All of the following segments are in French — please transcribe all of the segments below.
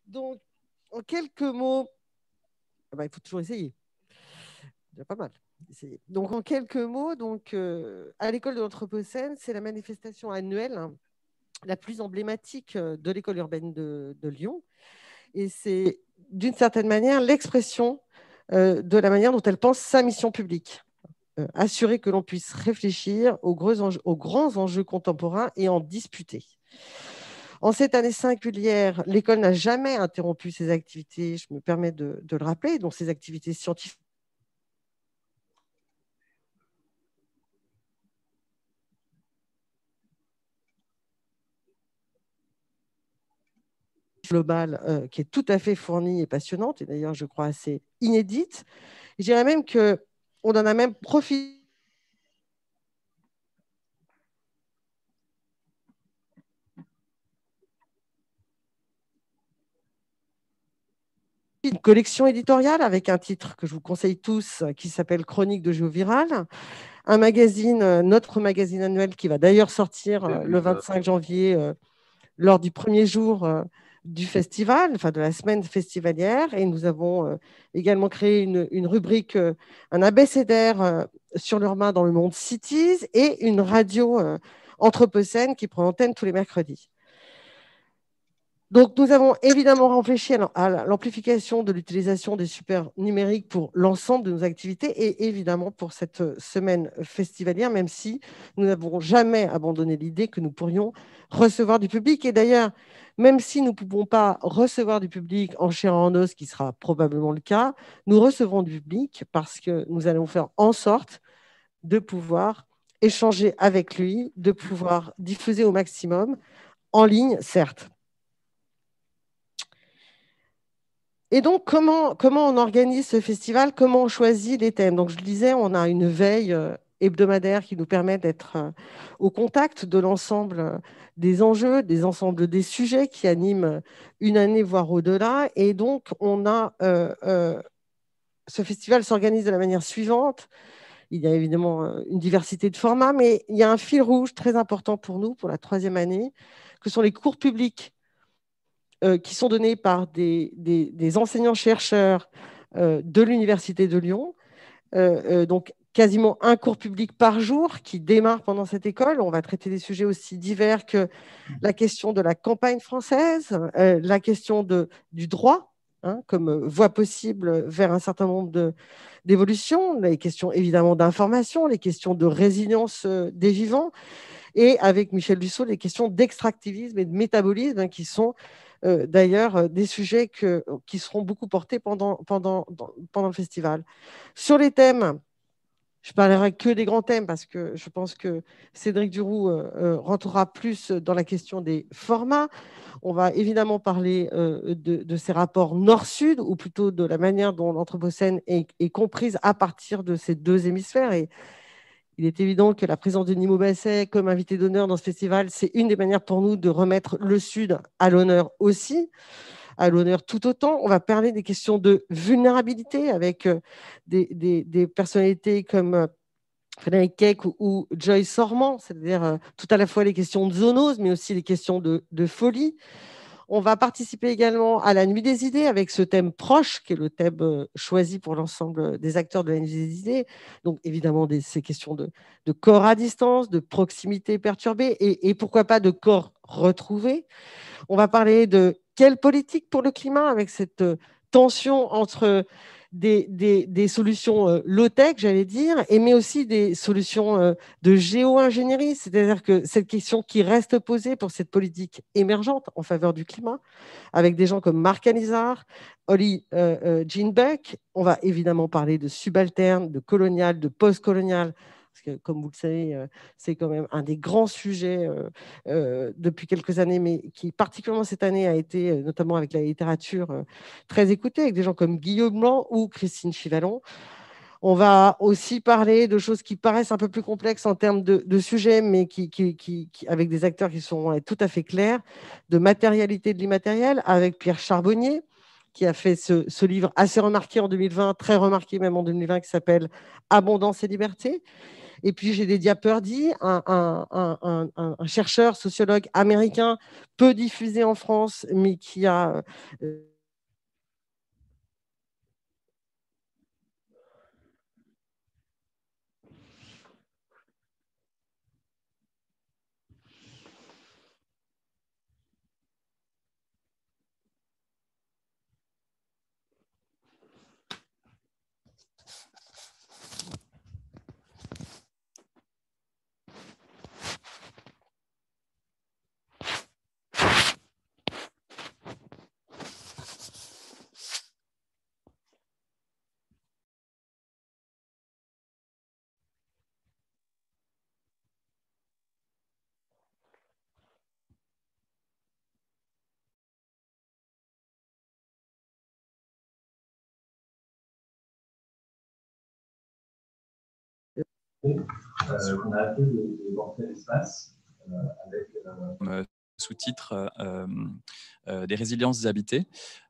Donc, en quelques mots, ah bah, il faut toujours essayer. Déjà pas mal. Essayer. Donc, en quelques mots, à l'école de l'Anthropocène, c'est la manifestation annuelle, hein, la plus emblématique de l'école urbaine de Lyon. Et c'est d'une certaine manière l'expression de la manière dont elle pense sa mission publique. Assurer que l'on puisse réfléchir aux grands enjeux contemporains et en discuter. En cette année singulière, l'école n'a jamais interrompu ses activités, je me permets de le rappeler, donc ses activités scientifiques globale qui est tout à fait fournie et passionnante, et d'ailleurs, je crois, assez inédite. Je dirais même qu'on en a même profité. Une collection éditoriale avec un titre que je vous conseille tous qui s'appelle Chronique de GeoViral, un magazine, notre magazine annuel qui va d'ailleurs sortir le 25 janvier lors du premier jour du festival, enfin de la semaine festivalière. Et nous avons également créé une rubrique, un abécédaire sur leurs mains dans le monde Cities et une radio anthropocène qui prend antenne tous les mercredis. Donc, nous avons évidemment réfléchi à l'amplification de l'utilisation des supports numériques pour l'ensemble de nos activités et évidemment pour cette semaine festivalière, même si nous n'avons jamais abandonné l'idée que nous pourrions recevoir du public. Et d'ailleurs, même si nous ne pouvons pas recevoir du public en chair et en os, ce qui sera probablement le cas, nous recevrons du public parce que nous allons faire en sorte de pouvoir échanger avec lui, de pouvoir diffuser au maximum, en ligne, certes. Et donc, comment on organise ce festival? Comment on choisit les thèmes? Donc, je le disais, on a une veille hebdomadaire qui nous permet d'être au contact de l'ensemble des enjeux, des ensembles des sujets qui animent une année, voire au-delà. Et donc, ce festival s'organise de la manière suivante. Il y a évidemment une diversité de formats, mais il y a un fil rouge très important pour nous, pour la troisième année, que sont les cours publics qui sont donnés par des enseignants-chercheurs de l'Université de Lyon. Donc, quasiment un cours public par jour qui démarre pendant cette école. On va traiter des sujets aussi divers que la question de la campagne française, la question du droit, hein, comme voie possible vers un certain nombre d'évolutions, les questions évidemment d'information, les questions de résilience des vivants, et avec Michel Dussault, les questions d'extractivisme et de métabolisme, hein, qui sont d'ailleurs des sujets qui seront beaucoup portés pendant le festival. Sur les thèmes, je ne parlerai que des grands thèmes parce que je pense que Cédric Duroux rentrera plus dans la question des formats. On va évidemment parler de ces rapports nord-sud, ou plutôt de la manière dont l'Anthropocène est comprise à partir de ces deux hémisphères. Et il est évident que la présence de Nimo Basset comme invité d'honneur dans ce festival, c'est une des manières pour nous de remettre le Sud à l'honneur aussi, à l'honneur tout autant. On va parler des questions de vulnérabilité avec des personnalités comme Frédéric Keck ou Joyce Sormand, c'est-à-dire tout à la fois les questions de zoonose, mais aussi les questions de folie. On va participer également à la Nuit des idées avec ce thème proche, qui est le thème choisi pour l'ensemble des acteurs de la Nuit des idées. Donc, évidemment, ces questions de corps à distance, de proximité perturbée et pourquoi pas de corps retrouvés. On va parler de quelle politique pour le climat avec cette tension entre des solutions low-tech, j'allais dire, mais aussi des solutions de géo-ingénierie, c'est-à-dire que cette question qui reste posée pour cette politique émergente en faveur du climat, avec des gens comme Marc Anizar, Holly Jean Buck. On va évidemment parler de subalterne, de colonial, de post-colonial, parce que, comme vous le savez, c'est quand même un des grands sujets depuis quelques années, mais qui, particulièrement cette année, a été, notamment avec la littérature, très écouté, avec des gens comme Guillaume Blanc ou Christine Chivalon. On va aussi parler de choses qui paraissent un peu plus complexes en termes de sujets, mais avec des acteurs qui sont tout à fait clairs, de matérialité de l'immatériel, avec Pierre Charbonnier, qui a fait ce livre assez remarqué en 2020, très remarqué même en 2020, qui s'appelle « Abondance et liberté ». Et puis, j'ai Dédia Purdy, un chercheur, sociologue américain, peu diffusé en France, mais qui a qu'on a appelé le portrait d'espace, avec sous-titre des résiliences habitées.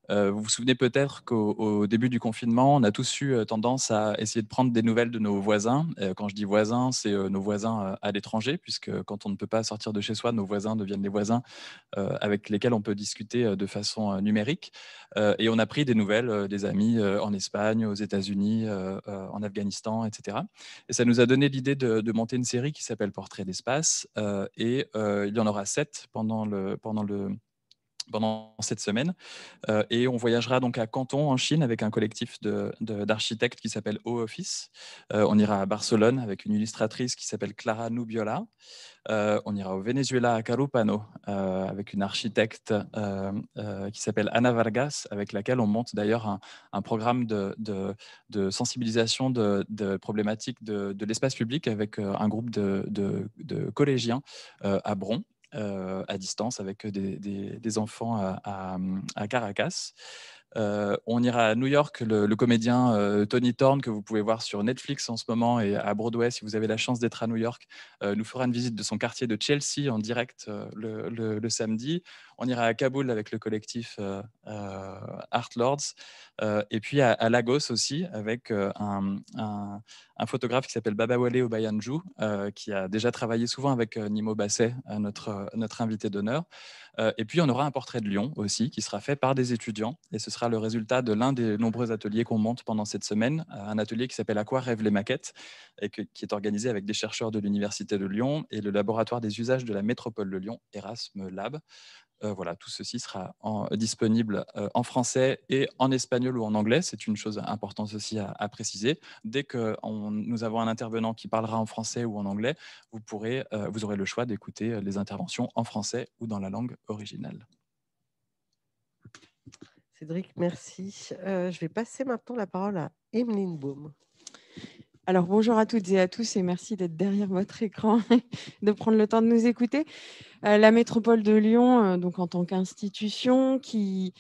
Vous vous souvenez peut-être qu'au début du confinement, on a tous eu tendance à essayer de prendre des nouvelles de nos voisins. Quand je dis voisins, c'est nos voisins à l'étranger, puisque quand on ne peut pas sortir de chez soi, nos voisins deviennent les voisins avec lesquels on peut discuter de façon numérique. Et on a pris des nouvelles des amis en Espagne, aux États-Unis, en Afghanistan, etc. Et ça nous a donné l'idée de monter une série qui s'appelle Portrait d'espace. Et il y en aura 7 pendant cette semaine. Et on voyagera donc à Canton, en Chine, avec un collectif d'architectes qui s'appelle O-Office. On ira à Barcelone avec une illustratrice qui s'appelle Clara Nubiola. On ira au Venezuela, à Carúpano, avec une architecte qui s'appelle Ana Vargas, avec laquelle on monte d'ailleurs un programme de sensibilisation de problématiques de l'espace public avec un groupe de collégiens à Bron. À distance avec des enfants à Caracas. On ira à New York, le comédien Tony Thorne, que vous pouvez voir sur Netflix en ce moment, et à Broadway, si vous avez la chance d'être à New York, nous fera une visite de son quartier de Chelsea en direct le samedi. On ira à Kaboul avec le collectif Art Lords, et puis à Lagos aussi avec un photographe qui s'appelle Babawale Obayanju, qui a déjà travaillé souvent avec Nimo Basset, notre invité d'honneur. Et puis, on aura un portrait de Lyon aussi, qui sera fait par des étudiants. Et ce sera le résultat de l'un des nombreux ateliers qu'on monte pendant cette semaine, un atelier qui s'appelle À quoi rêvent les maquettes, et qui est organisé avec des chercheurs de l'Université de Lyon et le laboratoire des usages de la métropole de Lyon, Erasme Lab. Voilà, tout ceci sera disponible en français et en espagnol ou en anglais. C'est une chose importante aussi à préciser. Dès que nous avons un intervenant qui parlera en français ou en anglais, vous aurez le choix d'écouter les interventions en français ou dans la langue originale. Cédric, merci. Je vais passer maintenant la parole à Emeline Baume. Alors, bonjour à toutes et à tous et merci d'être derrière votre écran, de prendre le temps de nous écouter. La métropole de Lyon, donc en tant qu'institution qui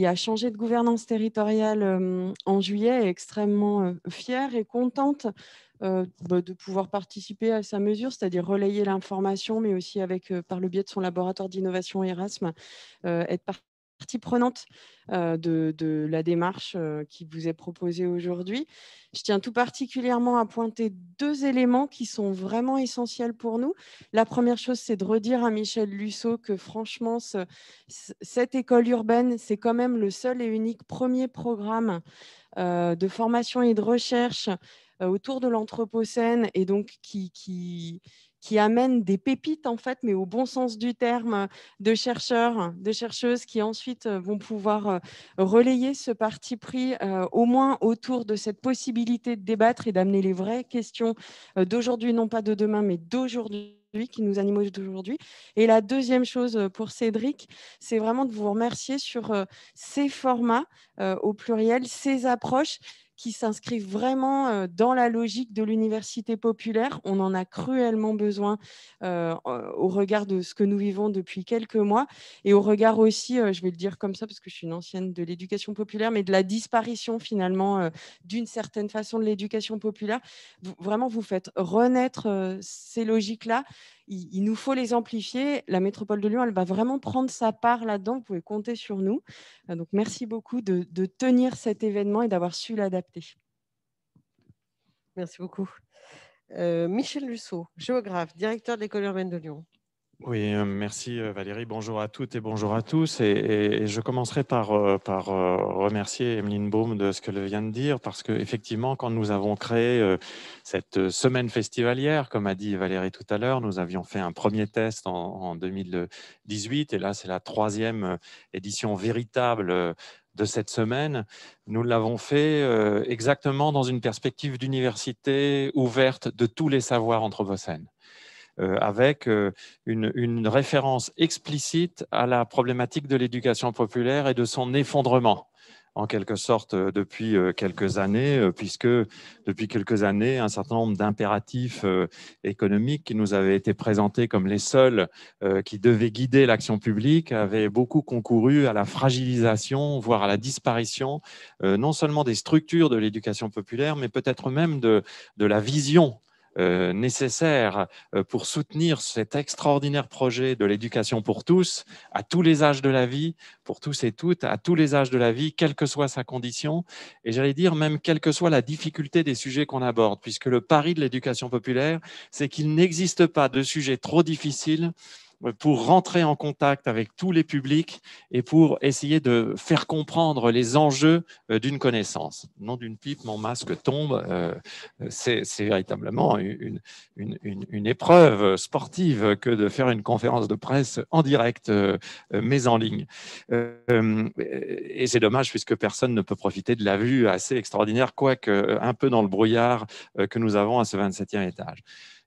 a changé de gouvernance territoriale en juillet, est extrêmement fière et contente de pouvoir participer à sa mesure, c'est-à-dire relayer l'information, mais aussi par le biais de son laboratoire d'innovation Erasme, être partie prenante de la démarche qui vous est proposée aujourd'hui. Je tiens tout particulièrement à pointer 2 éléments qui sont vraiment essentiels pour nous. La première chose, c'est de redire à Michel Lusseau que franchement, cette école urbaine, c'est quand même le seul et unique premier programme de formation et de recherche autour de l'Anthropocène, et donc qui amène des pépites, en fait, mais au bon sens du terme, de chercheurs, de chercheuses qui ensuite vont pouvoir relayer ce parti pris, au moins autour de cette possibilité de débattre et d'amener les vraies questions d'aujourd'hui, non pas de demain, mais d'aujourd'hui, qui nous animent aujourd'hui. Et la deuxième chose pour Cédric, c'est vraiment de vous remercier sur ces formats au pluriel, ces approches qui s'inscrivent vraiment dans la logique de l'université populaire. On en a cruellement besoin au regard de ce que nous vivons depuis quelques mois et au regard aussi, je vais le dire comme ça parce que je suis une ancienne de l'éducation populaire, mais de la disparition finalement d'une certaine façon de l'éducation populaire. Vraiment, vous faites renaître ces logiques-là. Il nous faut les amplifier. La métropole de Lyon, elle va vraiment prendre sa part là-dedans. Vous pouvez compter sur nous. Donc, merci beaucoup de tenir cet événement et d'avoir su l'adapter. Merci beaucoup. Michel Lusseau, géographe, directeur de l'École urbaine de Lyon. Oui, merci Valérie. Bonjour à toutes et bonjour à tous. Et je commencerai par remercier Emeline Baume de ce qu'elle vient de dire, parce qu'effectivement, quand nous avons créé cette semaine festivalière, comme a dit Valérie tout à l'heure, nous avions fait un premier test en 2018, et là, c'est la 3e édition véritable de cette semaine. Nous l'avons fait exactement dans une perspective d'université ouverte de tous les savoirs anthropocènes. Avec une référence explicite à la problématique de l'éducation populaire et de son effondrement, en quelque sorte, depuis quelques années, puisque depuis quelques années, un certain nombre d'impératifs économiques qui nous avaient été présentés comme les seuls qui devaient guider l'action publique avaient beaucoup concouru à la fragilisation, voire à la disparition, non seulement des structures de l'éducation populaire, mais peut-être même de la vision nécessaire pour soutenir cet extraordinaire projet de l'éducation pour tous, à tous les âges de la vie, pour tous et toutes, à tous les âges de la vie, quelle que soit sa condition, et j'allais dire même quelle que soit la difficulté des sujets qu'on aborde, puisque le pari de l'éducation populaire, c'est qu'il n'existe pas de sujet trop difficile pour rentrer en contact avec tous les publics et pour essayer de faire comprendre les enjeux d'une connaissance. Nom d'une pipe, mon masque tombe. C'est véritablement une épreuve sportive que de faire une conférence de presse en direct, mais en ligne. Et c'est dommage puisque personne ne peut profiter de la vue assez extraordinaire, quoique un peu dans le brouillard que nous avons à ce 27e étage.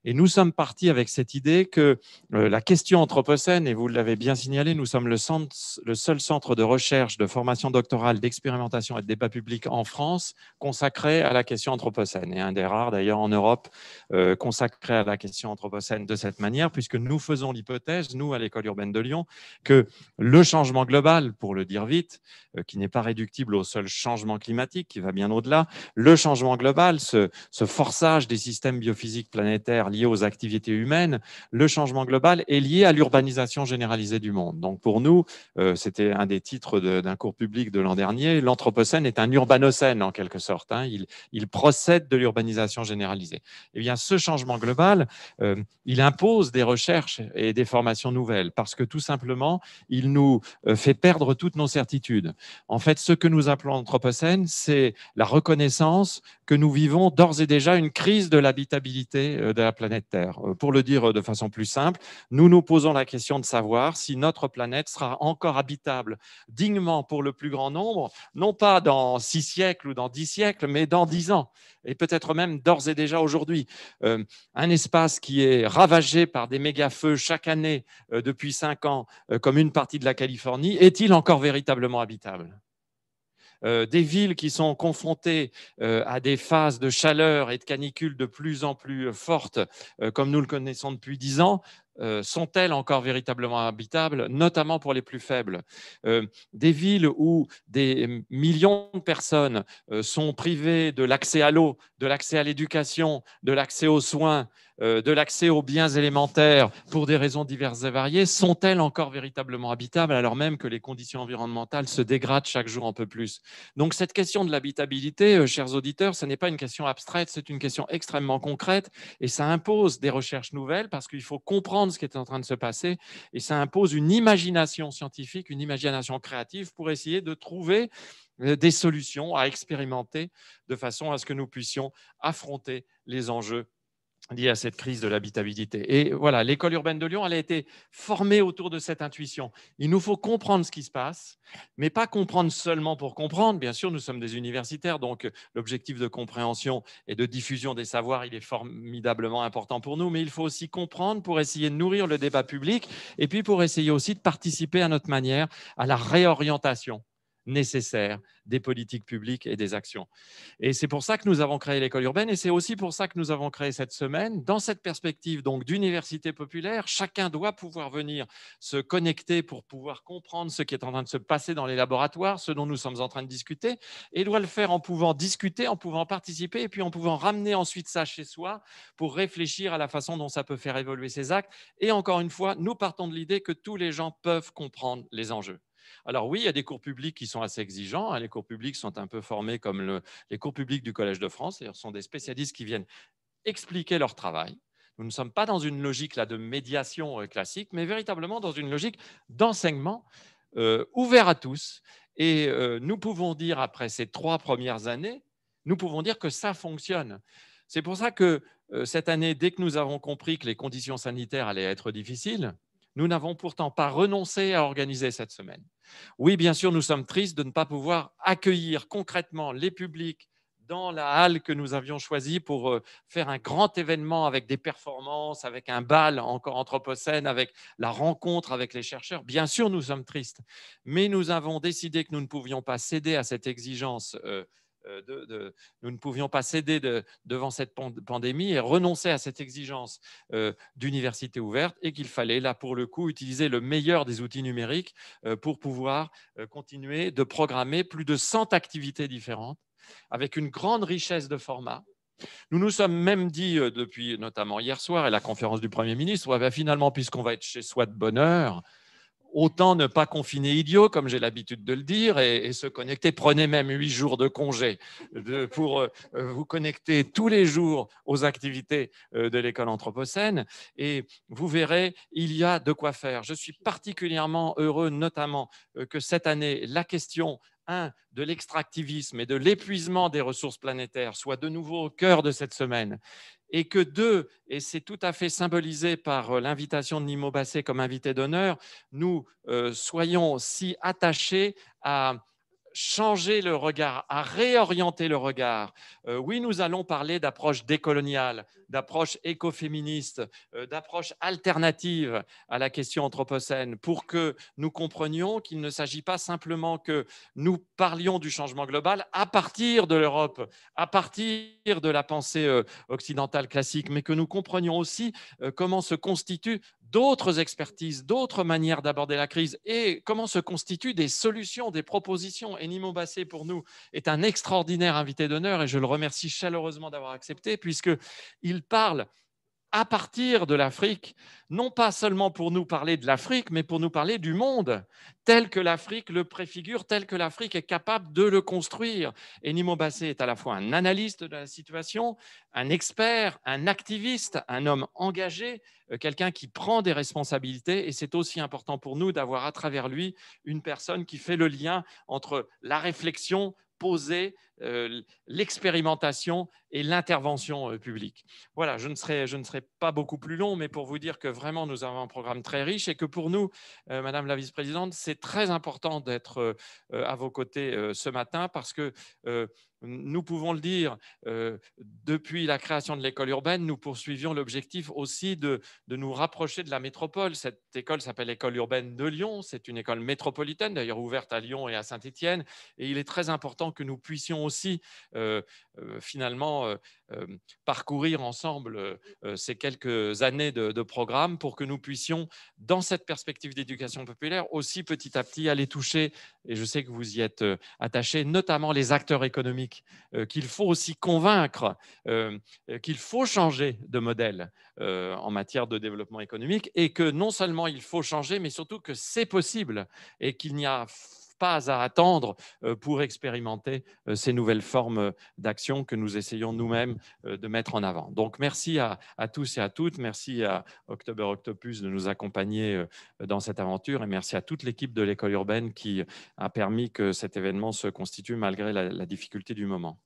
Et nous sommes partis avec cette idée que la question anthropocène, et vous l'avez bien signalé, nous sommes le seul centre de recherche, de formation doctorale, d'expérimentation et de débat public en France consacré à la question anthropocène, et un des rares d'ailleurs en Europe consacré à la question anthropocène de cette manière, puisque nous faisons l'hypothèse, nous à l'École urbaine de Lyon, que le changement global, pour le dire vite, qui n'est pas réductible au seul changement climatique, qui va bien au-delà, le changement global, ce forçage des systèmes biophysiques planétaires liés aux activités humaines, le changement global est lié à l'urbanisation généralisée du monde. Donc pour nous, c'était un des titres d'un cours public de l'an dernier, l'Anthropocène est un urbanocène en quelque sorte. Hein. Il procède de l'urbanisation généralisée. Eh bien, ce changement global, il impose des recherches et des formations nouvelles parce que tout simplement, il nous fait perdre toutes nos certitudes. En fait, ce que nous appelons Anthropocène, c'est la reconnaissance que nous vivons d'ores et déjà une crise de l'habitabilité de la planète Terre. Pour le dire de façon plus simple, nous nous posons la question de savoir si notre planète sera encore habitable dignement pour le plus grand nombre, non pas dans 6 siècles ou dans 10 siècles, mais dans 10 ans, et peut-être même d'ores et déjà aujourd'hui. Un espace qui est ravagé par des méga-feux chaque année depuis 5 ans, comme une partie de la Californie, est-il encore véritablement habitable ? Des villes qui sont confrontées à des phases de chaleur et de canicule de plus en plus fortes, comme nous le connaissons depuis 10 ans, sont-elles encore véritablement habitables, notamment pour les plus faibles? Des villes où des millions de personnes sont privées de l'accès à l'eau, de l'accès à l'éducation, de l'accès aux soins, de l'accès aux biens élémentaires pour des raisons diverses et variées, sont-elles encore véritablement habitables alors même que les conditions environnementales se dégradent chaque jour un peu plus? Donc cette question de l'habitabilité, chers auditeurs, ce n'est pas une question abstraite, c'est une question extrêmement concrète et ça impose des recherches nouvelles parce qu'il faut comprendre ce qui est en train de se passer et ça impose une imagination scientifique, une imagination créative pour essayer de trouver des solutions à expérimenter de façon à ce que nous puissions affronter les enjeux liées à cette crise de l'habitabilité. Et voilà, l'école urbaine de Lyon, elle a été formée autour de cette intuition. Il nous faut comprendre ce qui se passe, mais pas comprendre seulement pour comprendre. Bien sûr, nous sommes des universitaires, donc l'objectif de compréhension et de diffusion des savoirs, il est formidablement important pour nous, mais il faut aussi comprendre pour essayer de nourrir le débat public et puis pour essayer aussi de participer à notre manière à la réorientation nécessaire des politiques publiques et des actions. Et c'est pour ça que nous avons créé l'école urbaine et c'est aussi pour ça que nous avons créé cette semaine. Dans cette perspective donc d'université populaire, chacun doit pouvoir venir se connecter pour pouvoir comprendre ce qui est en train de se passer dans les laboratoires, ce dont nous sommes en train de discuter, et doit le faire en pouvant discuter, en pouvant participer et puis en pouvant ramener ensuite ça chez soi pour réfléchir à la façon dont ça peut faire évoluer ses actes. Et encore une fois, nous partons de l'idée que tous les gens peuvent comprendre les enjeux. Alors oui, il y a des cours publics qui sont assez exigeants. Les cours publics sont un peu formés comme les cours publics du Collège de France. Ce sont des spécialistes qui viennent expliquer leur travail. Nous ne sommes pas dans une logique là, de médiation classique, mais véritablement dans une logique d'enseignement ouvert à tous. Et nous pouvons dire, après ces 3 premières années, nous pouvons dire que ça fonctionne. C'est pour ça que cette année, dès que nous avons compris que les conditions sanitaires allaient être difficiles, nous n'avons pourtant pas renoncé à organiser cette semaine. Oui, bien sûr, nous sommes tristes de ne pas pouvoir accueillir concrètement les publics dans la halle que nous avions choisie pour faire un grand événement avec des performances, avec un bal encore anthropocène, avec la rencontre avec les chercheurs. Bien sûr, nous sommes tristes, mais nous avons décidé que nous ne pouvions pas céder à cette exigence nous ne pouvions pas céder devant cette pandémie et renoncer à cette exigence d'université ouverte et qu'il fallait, là, pour le coup, utiliser le meilleur des outils numériques pour pouvoir continuer de programmer plus de 100 activités différentes avec une grande richesse de formats. Nous nous sommes même dit, depuis notamment hier soir et la conférence du Premier ministre, ouais, ben, finalement, puisqu'on va être chez soi de bonne heure, autant ne pas confiner idiot, comme j'ai l'habitude de le dire, et se connecter. Prenez même 8 jours de congé pour vous connecter tous les jours aux activités de l'école anthropocène, et vous verrez, il y a de quoi faire. Je suis particulièrement heureux, notamment, que cette année, la question de l'extractivisme et de l'épuisement des ressources planétaires soit de nouveau au cœur de cette semaine. Et que 2, et c'est tout à fait symbolisé par l'invitation de Nimo Bassé comme invité d'honneur, nous soyons si attachés à changer le regard, à réorienter le regard. Oui, nous allons parler d'approche décoloniale, d'approche écoféministe, d'approche alternative à la question anthropocène, pour que nous comprenions qu'il ne s'agit pas simplement que nous parlions du changement global à partir de l'Europe, à partir de la pensée occidentale classique, mais que nous comprenions aussi comment se constituent d'autres expertises, d'autres manières d'aborder la crise et comment se constituent des solutions, des propositions. Et Nimo Bassé, pour nous, est un extraordinaire invité d'honneur et je le remercie chaleureusement d'avoir accepté puisqu'il parle à partir de l'Afrique, non pas seulement pour nous parler de l'Afrique, mais pour nous parler du monde, tel que l'Afrique le préfigure, tel que l'Afrique est capable de le construire. Et Nimo Bassé est à la fois un analyste de la situation, un expert, un activiste, un homme engagé, quelqu'un qui prend des responsabilités. Et c'est aussi important pour nous d'avoir à travers lui une personne qui fait le lien entre la réflexion posée, l'expérimentation et l'intervention publique. Voilà, je ne serai pas beaucoup plus long, mais pour vous dire que vraiment nous avons un programme très riche et que pour nous, Madame la vice-présidente, c'est très important d'être à vos côtés ce matin parce que nous pouvons le dire, depuis la création de l'école urbaine, nous poursuivions l'objectif aussi de nous rapprocher de la métropole. Cette école s'appelle l'École urbaine de Lyon. C'est une école métropolitaine, d'ailleurs ouverte à Lyon et à Saint-Étienne. Et il est très important que nous puissions aussi finalement parcourir ensemble ces quelques années de programme pour que nous puissions, dans cette perspective d'éducation populaire, aussi petit à petit aller toucher, et je sais que vous y êtes attachés, notamment les acteurs économiques, qu'il faut aussi convaincre, qu'il faut changer de modèle en matière de développement économique et que non seulement il faut changer, mais surtout que c'est possible et qu'il n'y a pas à attendre pour expérimenter ces nouvelles formes d'action que nous essayons nous-mêmes de mettre en avant. Donc, merci à tous et à toutes. Merci à October Octopus de nous accompagner dans cette aventure et merci à toute l'équipe de l'école urbaine qui a permis que cet événement se constitue malgré la difficulté du moment.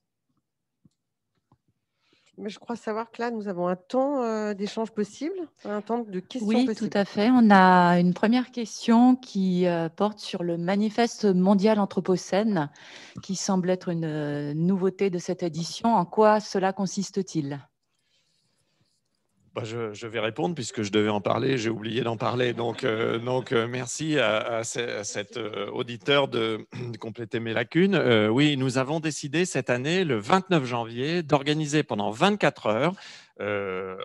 Mais je crois savoir que là, nous avons un temps d'échange possible, un temps de questions Oui, possibles. tout à fait. On a une première question qui porte sur le manifeste mondial anthropocène, qui semble être une nouveauté de cette édition. En quoi cela consiste-t-il ? Je vais répondre puisque je devais en parler, j'ai oublié d'en parler. Donc merci à cet auditeur de compléter mes lacunes. Oui, nous avons décidé cette année, le 29 janvier, d'organiser pendant 24 heures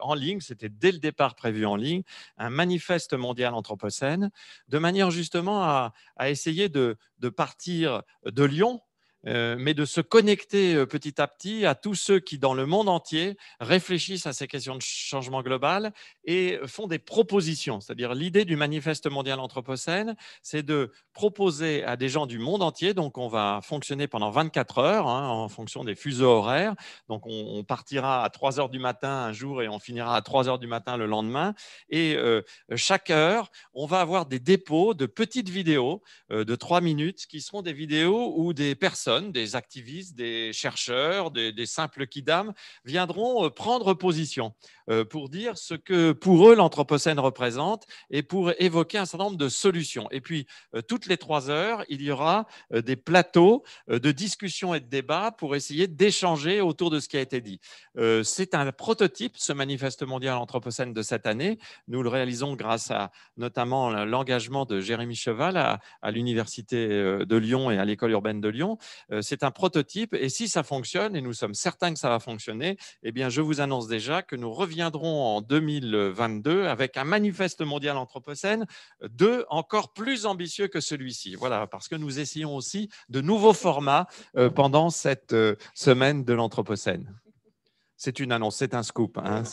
en ligne, c'était dès le départ prévu en ligne, un manifeste mondial anthropocène, de manière justement à essayer de partir de Lyon, mais de se connecter petit à petit à tous ceux qui, dans le monde entier, réfléchissent à ces questions de changement global et font des propositions. C'est-à-dire l'idée du manifeste mondial anthropocène, c'est de proposer à des gens du monde entier, donc on va fonctionner pendant 24 heures hein, en fonction des fuseaux horaires, donc on partira à 3 heures du matin un jour et on finira à 3 heures du matin le lendemain, et chaque heure, on va avoir des dépôts de petites vidéos de 3 minutes qui seront des vidéos où des personnes, des activistes, des chercheurs, des simples kidam viendront prendre position pour dire ce que pour eux l'Anthropocène représente et pour évoquer un certain nombre de solutions. Et puis, toutes les 3 heures, il y aura des plateaux de discussion et de débat pour essayer d'échanger autour de ce qui a été dit. C'est un prototype, ce manifeste mondial Anthropocène de cette année. Nous le réalisons grâce à notamment l'engagement de Jérémy Cheval à l'Université de Lyon et à l'École urbaine de Lyon. C'est un prototype et si ça fonctionne, et nous sommes certains que ça va fonctionner, eh bien, je vous annonce déjà que nous reviendrons en 2022 avec un manifeste mondial Anthropocène encore plus ambitieux que celui-ci. Voilà, parce que nous essayons aussi de nouveaux formats pendant cette semaine de l'Anthropocène. C'est une annonce, c'est un scoop. Hein.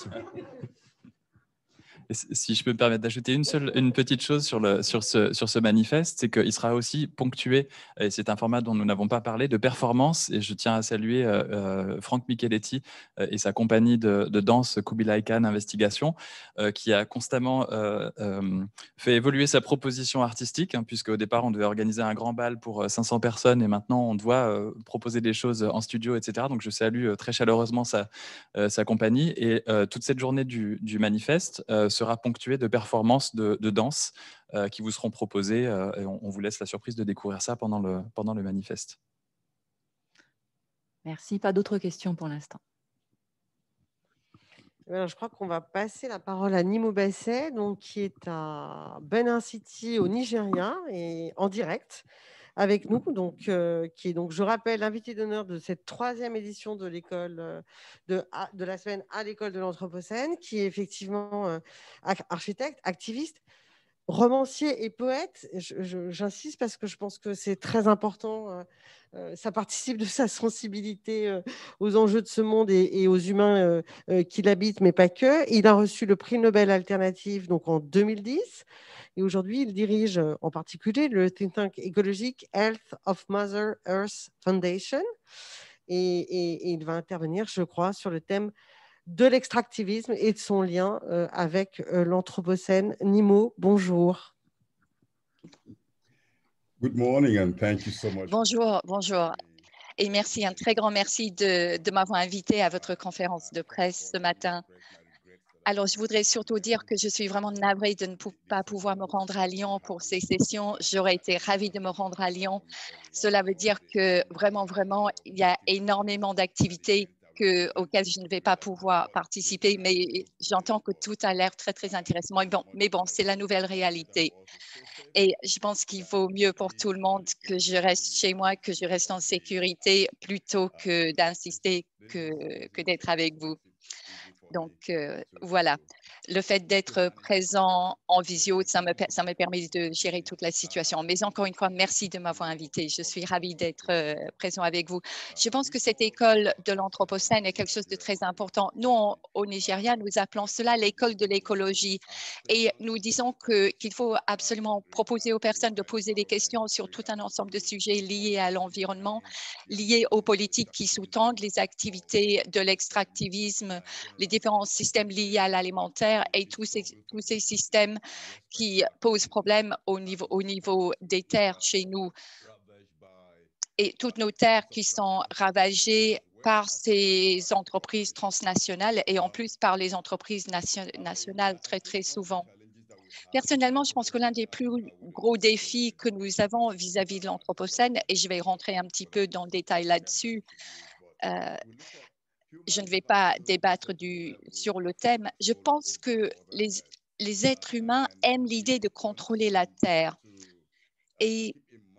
Si je peux me permettre d'ajouter une petite chose sur ce manifeste, c'est qu'il sera aussi ponctué, et c'est un format dont nous n'avons pas parlé, de performance. Et je tiens à saluer Franck Micheletti et sa compagnie de danse Kubilai Khan Investigation, qui a constamment fait évoluer sa proposition artistique, hein, puisque au départ, on devait organiser un grand bal pour 500 personnes et maintenant, on doit proposer des choses en studio, etc. Donc, je salue très chaleureusement sa compagnie. Et toute cette journée du manifeste sera ponctuée de performances de danse qui vous seront proposées. Et on vous laisse la surprise de découvrir ça pendant le manifeste. Merci. Pas d'autres questions pour l'instant. Alors, je crois qu'on va passer la parole à Nimo Bassey, donc, qui est à Benin City au Nigeria et en direct avec nous, donc, qui est donc, je rappelle, l'invité d'honneur de cette 3e édition de l'école de la semaine à l'école de l'Anthropocène, qui est effectivement architecte, activiste, romancier et poète. J'insiste parce que je pense que c'est très important. Ça participe de sa sensibilité aux enjeux de ce monde et aux humains qui l'habitent, mais pas que. Il a reçu le prix Nobel alternatif donc en 2010. Et aujourd'hui, il dirige en particulier le think tank écologique Health of Mother Earth Foundation. Et il va intervenir, je crois, sur le thème de l'extractivisme et de son lien avec l'Anthropocène. Nimo, bonjour. Good morning and thank you so much. Bonjour, bonjour. Et merci, un très grand merci de m'avoir invité à votre conférence de presse ce matin. Alors, je voudrais surtout dire que je suis vraiment navrée de ne pas pouvoir me rendre à Lyon pour ces sessions. J'aurais été ravie de me rendre à Lyon. Cela veut dire que vraiment, il y a énormément d'activités auxquelles je ne vais pas pouvoir participer, mais j'entends que tout a l'air très, très intéressant. Mais bon, c'est la nouvelle réalité. Et je pense qu'il vaut mieux pour tout le monde que je reste chez moi, que je reste en sécurité, plutôt que d'insister que d'être avec vous. Donc, voilà. Le fait d'être présent en visio, ça me permet de gérer toute la situation. Mais encore une fois, merci de m'avoir invité. Je suis ravie d'être présent avec vous. Je pense que cette école de l'Anthropocène est quelque chose de très important. Nous, au Nigeria, nous appelons cela l'école de l'écologie. Et nous disons qu'il faut absolument proposer aux personnes de poser des questions sur tout un ensemble de sujets liés à l'environnement, liés aux politiques qui sous-tendent les activités de l'extractivisme, les différents systèmes liés à l'alimentaire et tous ces systèmes qui posent problème au niveau des terres chez nous. Et toutes nos terres qui sont ravagées par ces entreprises transnationales et en plus par les entreprises nationales très, très souvent. Personnellement, je pense que l'un des plus gros défis que nous avons vis-à-vis de l'Anthropocène, et je vais rentrer un petit peu dans le détail là-dessus, je ne vais pas débattre sur le thème. Je pense que les êtres humains aiment l'idée de contrôler la Terre. Et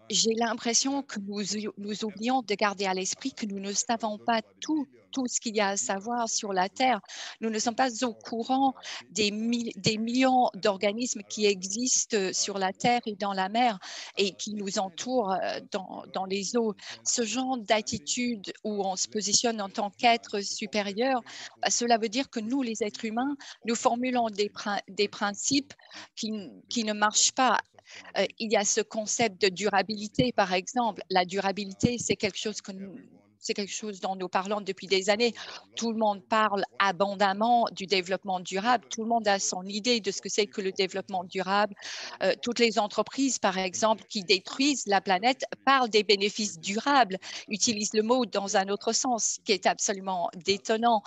j'ai l'impression que nous oublions de garder à l'esprit que nous ne savons pas tout ce qu'il y a à savoir sur la Terre. Nous ne sommes pas au courant des millions d'organismes qui existent sur la Terre et dans la mer et qui nous entourent dans les eaux. Ce genre d'attitude où on se positionne en tant qu'être supérieur, cela veut dire que nous, les êtres humains, nous formulons des principes qui ne marchent pas. Il y a ce concept de durabilité, par exemple. La durabilité, c'est quelque chose dont nous parlons depuis des années. Tout le monde parle abondamment du développement durable. Tout le monde a son idée de ce que c'est que le développement durable. Toutes les entreprises, par exemple, qui détruisent la planète parlent des bénéfices durables, utilisent le mot dans un autre sens, qui est absolument détonnant.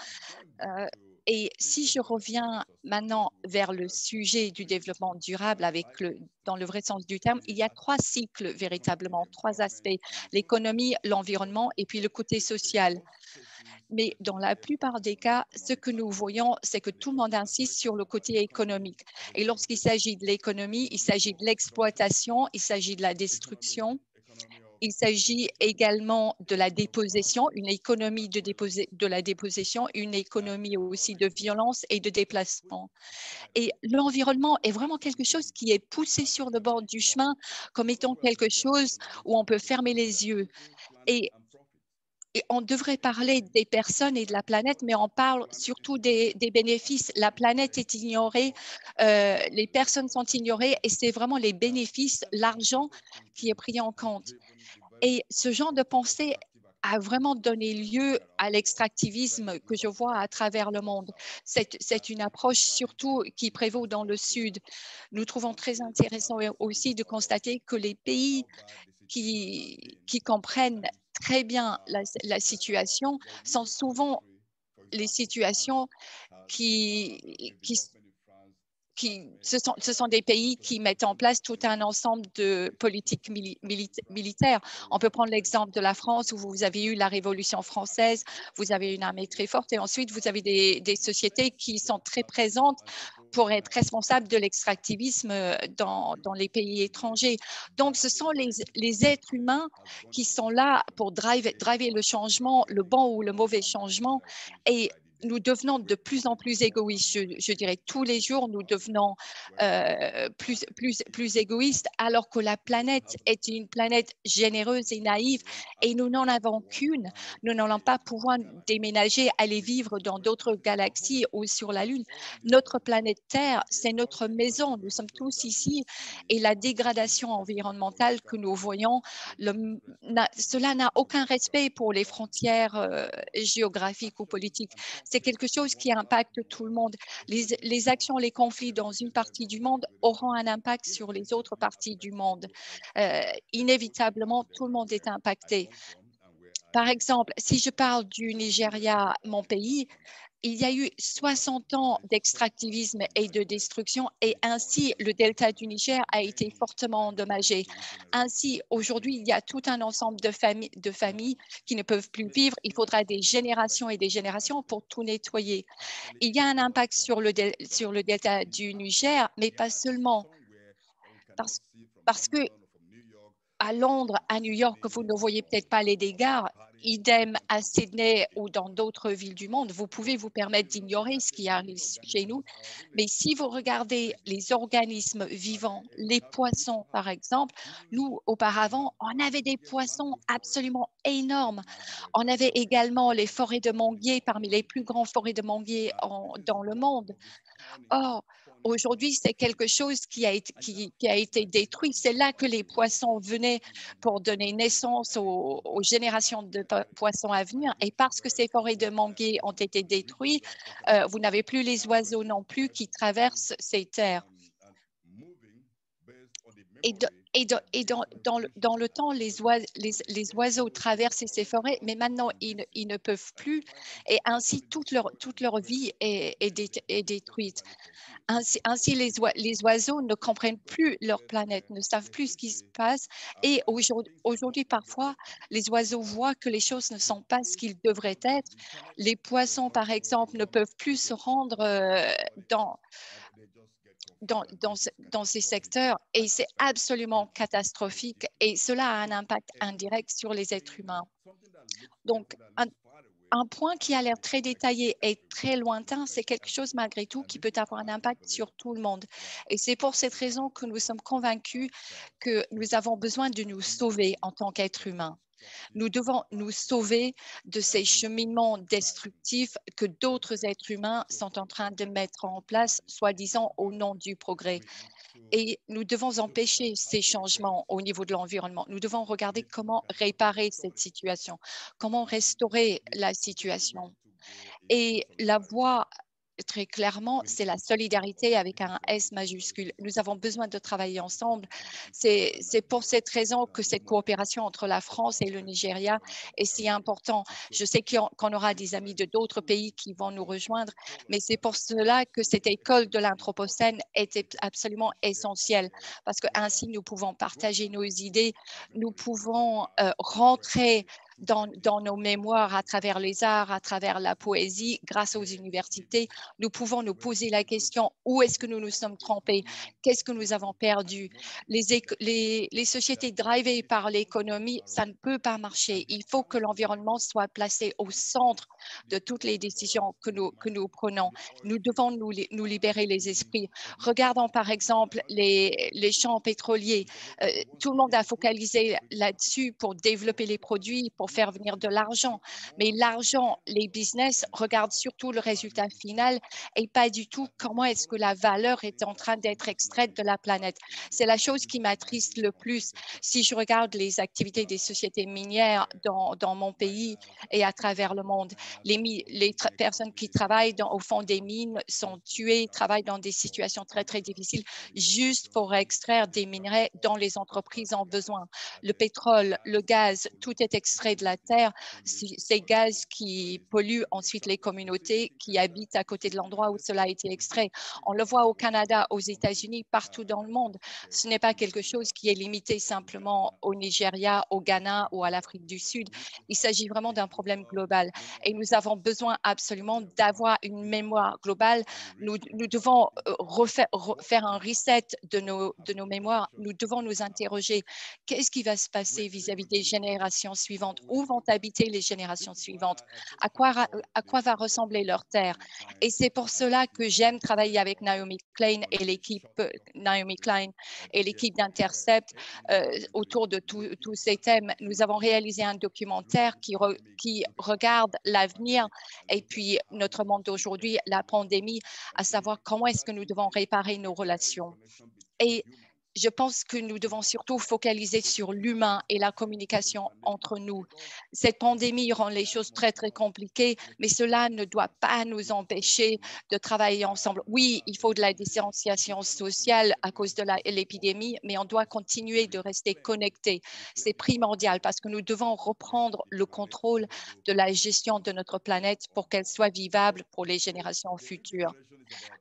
Et si je reviens maintenant vers le sujet du développement durable dans le vrai sens du terme, il y a 3 cycles véritablement, 3 aspects, l'économie, l'environnement et puis le côté social. Mais dans la plupart des cas, ce que nous voyons, c'est que tout le monde insiste sur le côté économique. Et lorsqu'il s'agit de l'économie, il s'agit de l'exploitation, il s'agit de la destruction. Il s'agit également de la dépossession, une économie de la dépossession, une économie aussi de violence et de déplacement. Et l'environnement est vraiment quelque chose qui est poussé sur le bord du chemin comme étant quelque chose où on peut fermer les yeux. Et on devrait parler des personnes et de la planète, mais on parle surtout des bénéfices. La planète est ignorée, les personnes sont ignorées et c'est vraiment les bénéfices, l'argent qui est pris en compte. Et ce genre de pensée a vraiment donné lieu à l'extractivisme que je vois à travers le monde. C'est une approche surtout qui prévaut dans le Sud. Nous trouvons très intéressant aussi de constater que les pays qui comprennent très bien la situation sont souvent les situations ce sont des pays qui mettent en place tout un ensemble de politiques militaires. On peut prendre l'exemple de la France où vous avez eu la Révolution française, vous avez une armée très forte et ensuite vous avez des sociétés qui sont très présentes pour être responsables de l'extractivisme dans les pays étrangers. Donc, ce sont les êtres humains qui sont là pour driver le changement, le bon ou le mauvais changement. Et nous devenons de plus en plus égoïstes. Je dirais tous les jours, nous devenons plus égoïstes, alors que la planète est une planète généreuse et naïve et nous n'en avons qu'une. Nous n'allons pas pouvoir déménager, aller vivre dans d'autres galaxies ou sur la Lune. Notre planète Terre, c'est notre maison. Nous sommes tous ici et la dégradation environnementale que nous voyons, cela n'a aucun respect pour les frontières géographiques ou politiques. C'est quelque chose qui impacte tout le monde. Les actions, les conflits dans une partie du monde auront un impact sur les autres parties du monde. Inévitablement, tout le monde est impacté. Par exemple, si je parle du Nigeria, mon pays, il y a eu 60 ans d'extractivisme et de destruction et ainsi le delta du Niger a été fortement endommagé. Ainsi, aujourd'hui, il y a tout un ensemble de familles qui ne peuvent plus vivre. Il faudra des générations et des générations pour tout nettoyer. Il y a un impact sur le delta du Niger, mais pas seulement. Parce que à Londres, à New York, vous ne voyez peut-être pas les dégâts. Idem à Sydney ou dans d'autres villes du monde. Vous pouvez vous permettre d'ignorer ce qui arrive chez nous. Mais si vous regardez les organismes vivants, les poissons, par exemple, nous, auparavant, on avait des poissons absolument énormes. On avait également les forêts de manguiers, parmi les plus grandes forêts de manguiers dans le monde. Or, aujourd'hui, c'est quelque chose qui a été détruit. C'est là que les poissons venaient pour donner naissance aux générations de poissons à venir. Et parce que ces forêts de manguiers ont été détruites, vous n'avez plus les oiseaux non plus qui traversent ces terres. Dans le temps, les oiseaux traversaient ces forêts, mais maintenant, ils ne peuvent plus. Et ainsi, toute leur vie est détruite. Ainsi les oiseaux ne comprennent plus leur planète, ne savent plus ce qui se passe. Et aujourd'hui, parfois, les oiseaux voient que les choses ne sont pas ce qu'ils devraient être. Les poissons, par exemple, ne peuvent plus se rendre dans ces secteurs et c'est absolument catastrophique et cela a un impact indirect sur les êtres humains. Donc, un point qui a l'air très détaillé et très lointain, c'est quelque chose malgré tout qui peut avoir un impact sur tout le monde. Et c'est pour cette raison que nous sommes convaincus que nous avons besoin de nous sauver en tant qu'êtres humains. Nous devons nous sauver de ces cheminements destructifs que d'autres êtres humains sont en train de mettre en place, soi-disant au nom du progrès. Et nous devons empêcher ces changements au niveau de l'environnement. Nous devons regarder comment réparer cette situation, comment restaurer la situation. Et la voie, très clairement, c'est la solidarité avec un S majuscule. Nous avons besoin de travailler ensemble. C'est pour cette raison que cette coopération entre la France et le Nigeria est si importante. Je sais qu'on aura des amis de d'autres pays qui vont nous rejoindre, mais c'est pour cela que cette école de l'Anthropocène était absolument essentielle, parce qu'ainsi nous pouvons partager nos idées, nous pouvons rentrer dans nos mémoires à travers les arts, à travers la poésie, grâce aux universités. Nous pouvons nous poser la question, où est-ce que nous nous sommes trompés? Qu'est-ce que nous avons perdu? Les sociétés drivées par l'économie, ça ne peut pas marcher. Il faut que l'environnement soit placé au centre de toutes les décisions que nous prenons. Nous devons nous libérer les esprits. Regardons par exemple les champs pétroliers. Tout le monde a focalisé là-dessus pour développer les produits, pour faire venir de l'argent. Mais l'argent, les business regardent surtout le résultat final et pas du tout comment est-ce que la valeur est en train d'être extraite de la planète. C'est la chose qui m'attriste le plus. Si je regarde les activités des sociétés minières dans mon pays et à travers le monde, les personnes qui travaillent au fond des mines sont tuées, travaillent dans des situations très, très difficiles juste pour extraire des minerais dont les entreprises ont besoin. Le pétrole, le gaz, tout est extrait de la terre. Ces gaz qui polluent ensuite les communautés qui habitent à côté de l'endroit où cela a été extrait. On le voit au Canada, aux États-Unis, partout dans le monde. Ce n'est pas quelque chose qui est limité simplement au Nigeria, au Ghana ou à l'Afrique du Sud. Il s'agit vraiment d'un problème global et nous avons besoin absolument d'avoir une mémoire globale. Nous devons faire un reset de nos mémoires. Nous devons nous interroger qu'est-ce qui va se passer vis-à-vis des générations suivantes? Où vont habiter les générations suivantes? À quoi va ressembler leur terre? Et c'est pour cela que j'aime travailler avec Naomi Klein et l'équipe d'Intercept autour de tous ces thèmes. Nous avons réalisé un documentaire qui regarde l'avenir et puis notre monde d'aujourd'hui, la pandémie, à savoir comment est-ce que nous devons réparer nos relations. Et je pense que nous devons surtout focaliser sur l'humain et la communication entre nous. Cette pandémie rend les choses très, très compliquées, mais cela ne doit pas nous empêcher de travailler ensemble. Oui, il faut de la distanciation sociale à cause de l'épidémie, mais on doit continuer de rester connectés. C'est primordial parce que nous devons reprendre le contrôle de la gestion de notre planète pour qu'elle soit vivable pour les générations futures.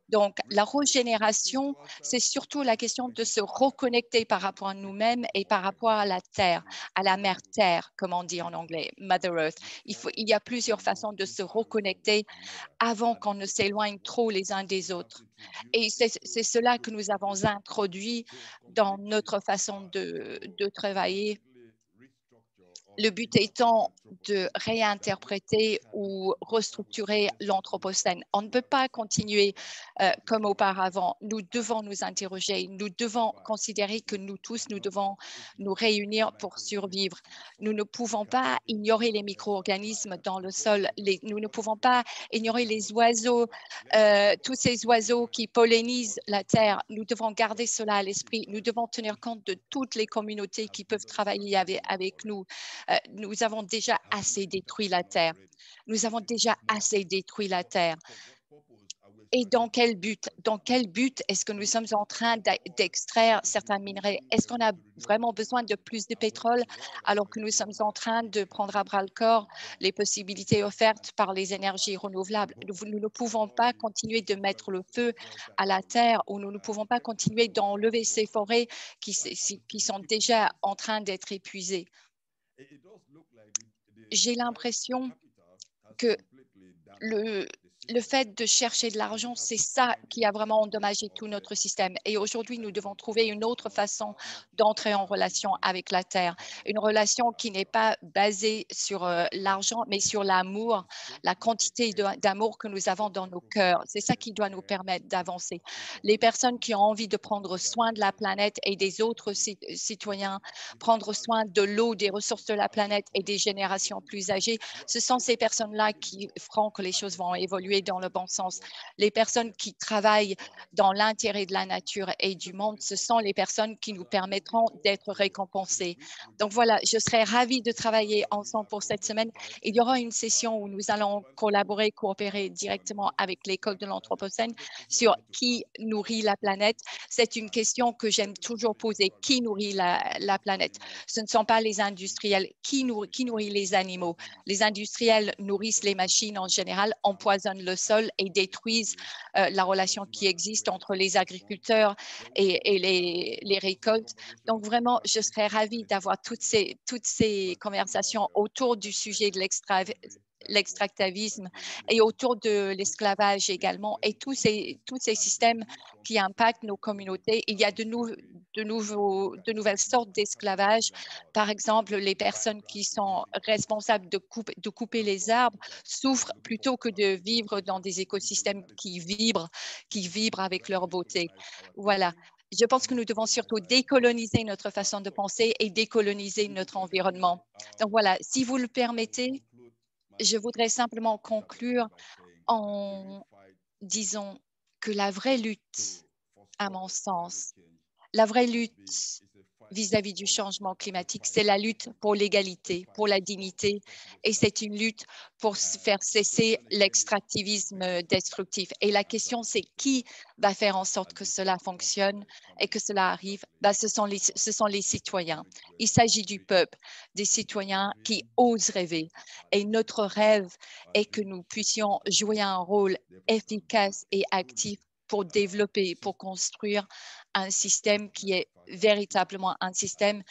Donc, la régénération, c'est surtout la question de se reconnecter par rapport à nous-mêmes et par rapport à la Terre, à la mère Terre, comme on dit en anglais, Mother Earth. Il y a plusieurs façons de se reconnecter avant qu'on ne s'éloigne trop les uns des autres. Et c'est cela que nous avons introduit dans notre façon de travailler. Le but étant de réinterpréter ou restructurer l'Anthropocène. On ne peut pas continuer comme auparavant. Nous devons nous interroger. Nous devons considérer que nous tous, nous devons nous réunir pour survivre. Nous ne pouvons pas ignorer les micro-organismes dans le sol. Nous ne pouvons pas ignorer les oiseaux, tous ces oiseaux qui pollinisent la terre. Nous devons garder cela à l'esprit. Nous devons tenir compte de toutes les communautés qui peuvent travailler avec nous. Nous avons déjà assez détruit la terre. Nous avons déjà assez détruit la terre. Et dans quel but? Dans quel but est-ce que nous sommes en train d'extraire certains minerais? Est-ce qu'on a vraiment besoin de plus de pétrole alors que nous sommes en train de prendre à bras le corps les possibilités offertes par les énergies renouvelables? Nous ne pouvons pas continuer de mettre le feu à la terre ou nous ne pouvons pas continuer d'enlever ces forêts qui sont déjà en train d'être épuisées. J'ai l'impression que le fait de chercher de l'argent, c'est ça qui a vraiment endommagé tout notre système. Et aujourd'hui, nous devons trouver une autre façon d'entrer en relation avec la Terre. Une relation qui n'est pas basée sur l'argent, mais sur l'amour, la quantité d'amour que nous avons dans nos cœurs. C'est ça qui doit nous permettre d'avancer. Les personnes qui ont envie de prendre soin de la planète et des autres citoyens, prendre soin de l'eau, des ressources de la planète et des générations plus âgées, ce sont ces personnes-là qui feront que les choses vont évoluer dans le bon sens. Les personnes qui travaillent dans l'intérêt de la nature et du monde, ce sont les personnes qui nous permettront d'être récompensées. Donc voilà, je serais ravie de travailler ensemble pour cette semaine. Il y aura une session où nous allons coopérer directement avec l'école de l'Anthropocène sur qui nourrit la planète. C'est une question que j'aime toujours poser. Qui nourrit la planète? Ce ne sont pas les industriels. Qui nourrit les animaux? Les industriels nourrissent les machines en général, empoisonnent le sol et détruisent la relation qui existe entre les agriculteurs et les récoltes. Donc vraiment, je serais ravie d'avoir toutes ces conversations autour du sujet de l'extractivisme et autour de l'esclavage également, et tous ces systèmes qui impactent nos communautés. Il y a de nouvelles sortes d'esclavage. Par exemple, les personnes qui sont responsables de couper les arbres souffrent plutôt que de vivre dans des écosystèmes qui vibrent avec leur beauté. Voilà. Je pense que nous devons surtout décoloniser notre façon de penser et décoloniser notre environnement. Donc voilà, si vous le permettez, je voudrais simplement conclure en disant que la vraie lutte, à mon sens, la vraie lutte vis-à-vis du changement climatique, c'est la lutte pour l'égalité, pour la dignité, et c'est une lutte pour faire cesser l'extractivisme destructif. Et la question, c'est qui va faire en sorte que cela fonctionne et que cela arrive? Ce sont les citoyens. Il s'agit du peuple, des citoyens qui osent rêver. Et notre rêve est que nous puissions jouer un rôle efficace et actif pour développer, pour construire un système qui est véritablement un système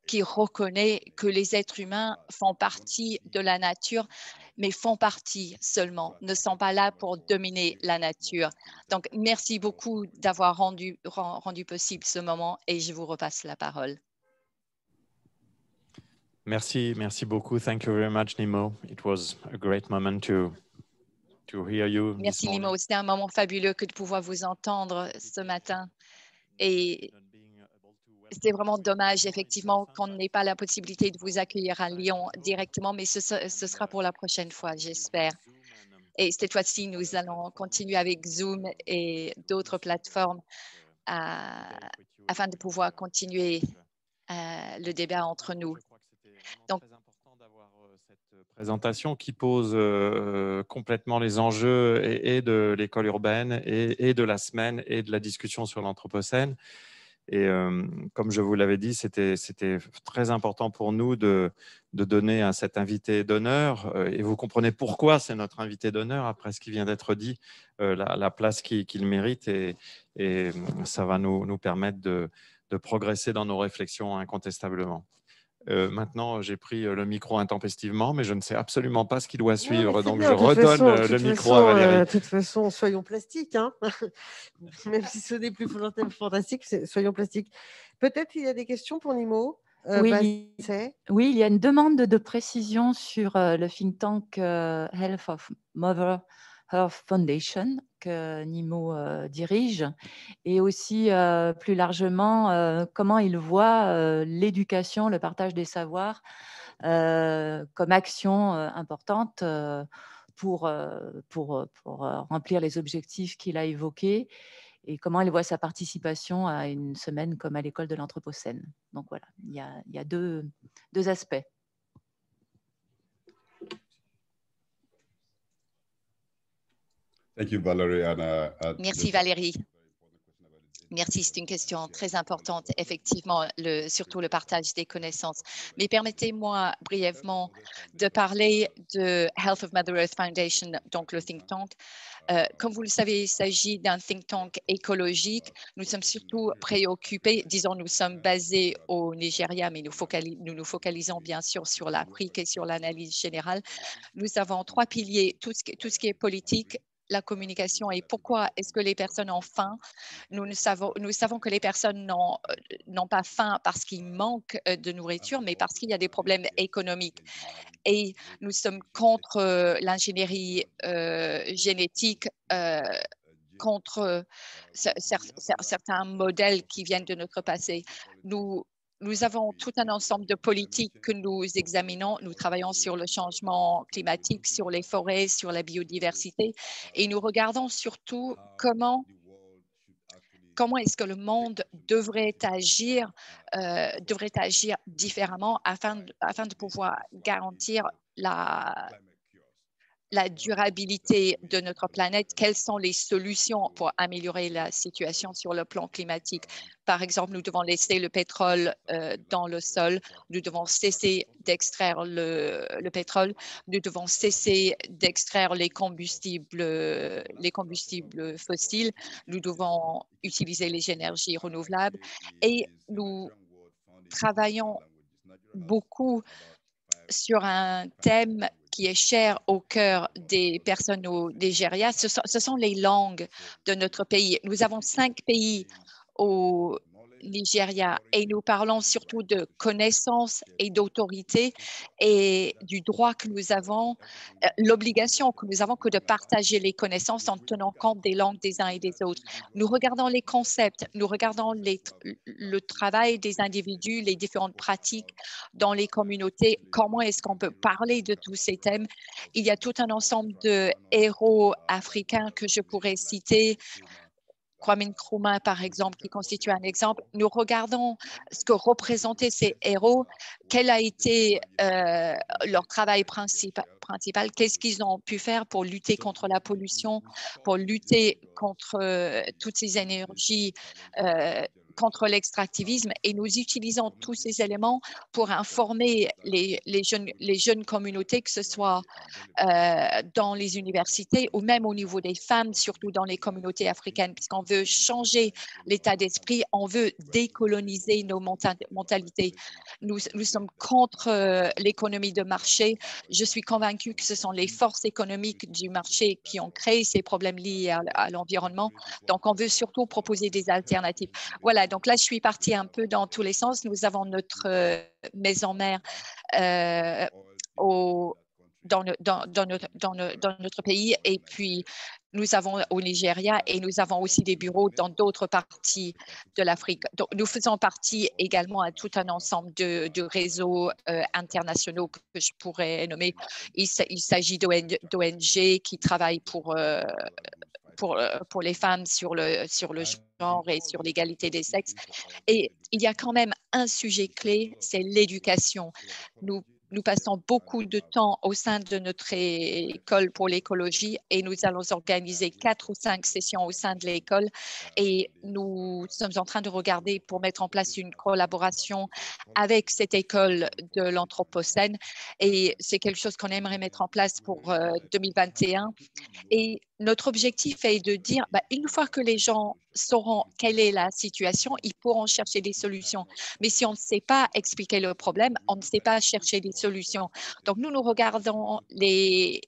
qui reconnaît que les êtres humains font partie de la nature, mais font partie seulement, ne sont pas là pour dominer la nature. Donc, merci beaucoup d'avoir rendu possible ce moment et je vous repasse la parole. Merci beaucoup. Thank you very much, Nimo. It was a great moment to hear you. Merci, Nimo. C'était un moment fabuleux que de pouvoir vous entendre ce matin. Et c'est vraiment dommage, effectivement, qu'on n'ait pas la possibilité de vous accueillir à Lyon directement, mais ce sera pour la prochaine fois, j'espère. Et cette fois-ci, nous allons continuer avec Zoom et d'autres plateformes afin de pouvoir continuer le débat entre nous. Donc, présentation qui pose complètement les enjeux et de l'école urbaine et de la semaine et de la discussion sur l'Anthropocène. Et comme je vous l'avais dit, c'était très important pour nous de donner à cet invité d'honneur, et vous comprenez pourquoi c'est notre invité d'honneur, après ce qui vient d'être dit, la place qu'il mérite, et ça va nous permettre de progresser dans nos réflexions incontestablement. Maintenant, j'ai pris le micro intempestivement, mais je ne sais absolument pas ce qui doit suivre. Donc, je redonne le micro à Valérie. De toute façon, soyons plastiques. Hein. Même si ce n'est plus fantastique, soyons plastiques. Peut-être qu'il y a des questions pour Nimo. Oui, il y a une demande de précision sur le think tank Health of Mother Earth Foundation que Nimo dirige, et aussi plus largement comment il voit l'éducation, le partage des savoirs comme action importante pour remplir les objectifs qu'il a évoqués, et comment il voit sa participation à une semaine comme à l'école de l'Anthropocène. Donc voilà, il y a deux aspects. Merci Valérie. Merci, c'est une question très importante, effectivement, surtout le partage des connaissances. Mais permettez-moi brièvement de parler de Health of Mother Earth Foundation, donc le think tank. Comme vous le savez, il s'agit d'un think tank écologique. Nous sommes surtout préoccupés, disons, nous sommes basés au Nigeria, mais nous nous focalisons bien sûr sur l'Afrique et sur l'analyse générale. Nous avons trois piliers, tout ce qui est politique, la communication et pourquoi est-ce que les personnes ont faim. Nous savons que les personnes n'ont pas faim parce qu'il manque de nourriture, mais parce qu'il y a des problèmes économiques. Et nous sommes contre l'ingénierie génétique, contre certains modèles qui viennent de notre passé. Nous avons tout un ensemble de politiques que nous examinons. Nous travaillons sur le changement climatique, sur les forêts, sur la biodiversité et nous regardons surtout comment est-ce que le monde devrait agir différemment afin de pouvoir garantir la durabilité de notre planète, quelles sont les solutions pour améliorer la situation sur le plan climatique. Par exemple, nous devons laisser le pétrole dans le sol, nous devons cesser d'extraire le pétrole, nous devons cesser d'extraire les combustibles fossiles, nous devons utiliser les énergies renouvelables et nous travaillons beaucoup sur un thème qui est cher au cœur des personnes au Nigeria. Ce sont les langues de notre pays. Nous avons 5 pays au Nigeria et nous parlons surtout de connaissance et d'autorité et du droit que nous avons, l'obligation que nous avons que de partager les connaissances en tenant compte des langues des uns et des autres. Nous regardons les concepts, nous regardons le travail des individus, les différentes pratiques dans les communautés, comment est-ce qu'on peut parler de tous ces thèmes. Il y a tout un ensemble de héros africains que je pourrais citer, Kwame Nkrumah, par exemple, qui constitue un exemple. Nous regardons ce que représentaient ces héros, quel a été leur travail principal, qu'est-ce qu'ils ont pu faire pour lutter contre la pollution, pour lutter contre toutes ces énergies, contre l'extractivisme. Et nous utilisons tous ces éléments pour informer les jeunes communautés, que ce soit dans les universités ou même au niveau des femmes, surtout dans les communautés africaines, puisqu'on veut changer l'état d'esprit, on veut décoloniser nos mentalités. Nous sommes contre l'économie de marché. Je suis convaincue que ce sont les forces économiques du marché qui ont créé ces problèmes liés à l'environnement. Donc, on veut surtout proposer des alternatives. Voilà, donc là, je suis partie un peu dans tous les sens. Nous avons notre maison mère dans notre pays et puis nous avons au Nigeria et nous avons aussi des bureaux dans d'autres parties de l'Afrique. Donc, nous faisons partie également à tout un ensemble de réseaux internationaux que je pourrais nommer. Il s'agit d'ONG qui travaillent pour les femmes sur le genre et sur l'égalité des sexes. Et il y a quand même un sujet clé, c'est l'éducation. Nous passons beaucoup de temps au sein de notre école pour l'écologie et nous allons organiser 4 ou 5 sessions au sein de l'école et nous sommes en train de regarder pour mettre en place une collaboration avec cette école de l'Anthropocène et c'est quelque chose qu'on aimerait mettre en place pour 2021. Et notre objectif est de dire, une fois que les gens sauront quelle est la situation, ils pourront chercher des solutions. Mais si on ne sait pas expliquer le problème, on ne sait pas chercher des solutions. Donc, nous regardons les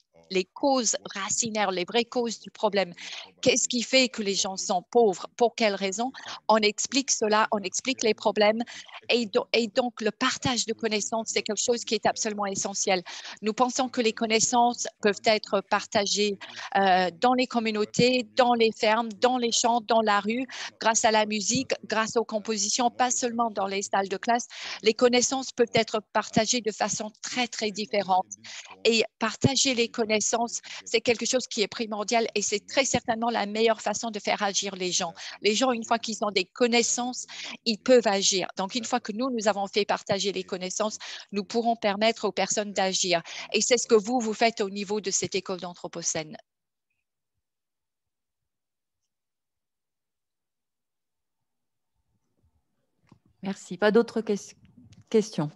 causes racinaires, les vraies causes du problème. Qu'est-ce qui fait que les gens sont pauvres? Pour quelles raisons? On explique cela, on explique les problèmes. Et donc, le partage de connaissances, c'est quelque chose qui est absolument essentiel. Nous pensons que les connaissances peuvent être partagées dans les communautés, dans les fermes, dans les champs, dans la rue, grâce à la musique, grâce aux compositions, pas seulement dans les salles de classe. Les connaissances peuvent être partagées de façon très, très différente. Et partager les connaissances, c'est quelque chose qui est primordial et c'est très certainement la meilleure façon de faire agir les gens. Les gens, une fois qu'ils ont des connaissances, ils peuvent agir. Donc, une fois que nous avons fait partager les connaissances, nous pourrons permettre aux personnes d'agir. Et c'est ce que vous faites au niveau de cette école d'Anthropocène. Merci. Pas d'autres questions?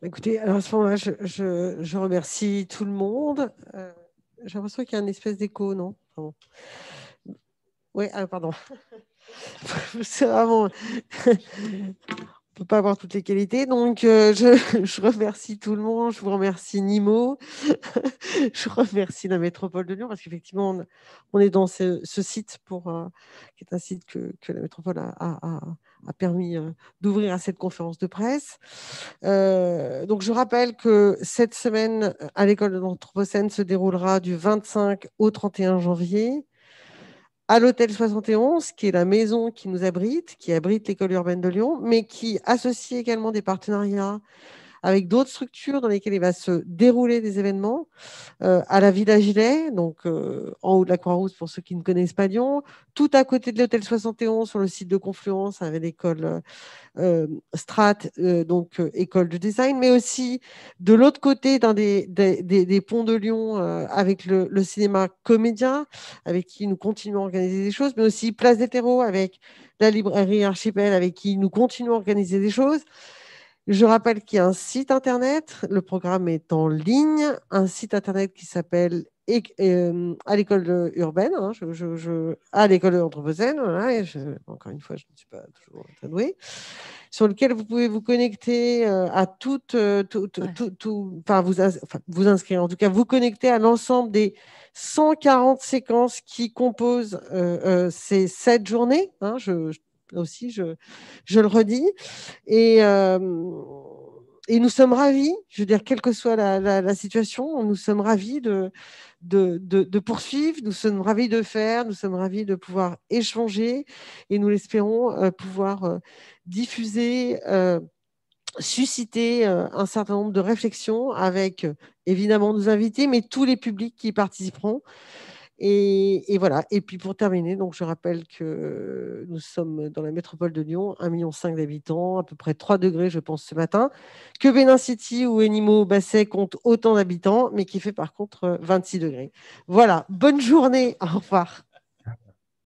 Écoutez, alors à ce moment-là, je remercie tout le monde. J'ai l'impression qu'il y a une espèce d'écho, non? Pardon. Oui, pardon. C'est vraiment... peut pas avoir toutes les qualités. Donc, je remercie tout le monde. Je vous remercie Nimo. Je remercie la métropole de Lyon parce qu'effectivement, on est dans ce site qui est un site que la métropole a permis d'ouvrir à cette conférence de presse. Donc, je rappelle que cette semaine à l'école de l'Anthropocène se déroulera du 25 au 31 janvier. À l'hôtel 71, qui est la maison qui nous abrite, qui abrite l'école urbaine de Lyon, mais qui associe également des partenariats avec d'autres structures dans lesquelles il va se dérouler des événements, à la Villa Gilet, donc en haut de la Croix-Rousse pour ceux qui ne connaissent pas Lyon, tout à côté de l'hôtel 71 sur le site de Confluence avec l'école Strat, donc école de design, mais aussi de l'autre côté dans des ponts de Lyon avec le cinéma Comédien, avec qui nous continuons à organiser des choses, mais aussi Place des Terreaux avec la librairie Archipel, avec qui nous continuons à organiser des choses. Je rappelle qu'il y a un site internet, le programme est en ligne, un site internet qui s'appelle à l'école urbaine, hein, à l'école de l'Anthropocène, voilà, encore une fois, je ne suis pas toujours très douée, sur lequel vous pouvez vous connecter à vous inscrire, en tout cas vous connecter à l'ensemble des 140 séquences qui composent ces 7 journées, hein, aussi, je le redis. Et nous sommes ravis, je veux dire, quelle que soit la situation, nous sommes ravis de poursuivre, nous sommes ravis de faire, nous sommes ravis de pouvoir échanger et nous l'espérons pouvoir diffuser, susciter un certain nombre de réflexions avec évidemment nos invités, mais tous les publics qui y participeront. Et voilà. Et puis pour terminer, donc je rappelle que nous sommes dans la métropole de Lyon, 1,5 million d'habitants, à peu près 3 degrés, je pense, ce matin, que Bénin City ou Enimo Basset compte autant d'habitants, mais qui fait par contre 26 degrés. Voilà. Bonne journée. Au revoir.